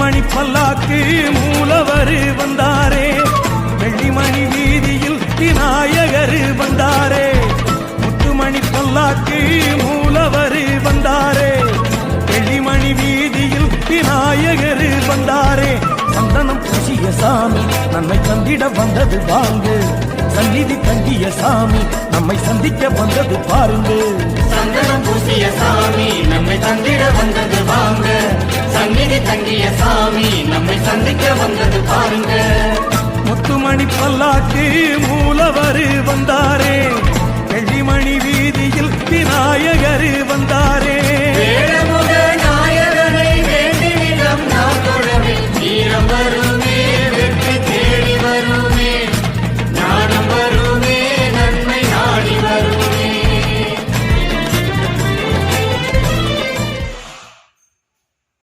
முத்துமணி பல்லாக்கு மூலவர் வந்தாரே, வெள்ளிமணி வீதியில் விநாயகர் வந்தாரே. முத்துமணி பல்லாக்கு மூலவர் வந்தாரே, வெள்ளிமணி வீதியில் விநாயகர் வந்தாரே. சந்தனம் பூசிய சாமி நம்மை தந்திட வந்தது வாங்கு, சந்நிதி தங்கிய சாமி நம்மை சந்திக்க வந்தது பாருங்க. சந்தனம் பூசிய சாமி நம்மை தந்திட வந்தது வாங்க, சந்நிதி தங்கிய சாமி நம்மை சந்திக்க வந்தது பாருங்க. முத்துமணி பல்லாக்கு மூலவர் வந்தாரே, வெள்ளிமணி வீதியில் விநாயகர் வந்தாரே.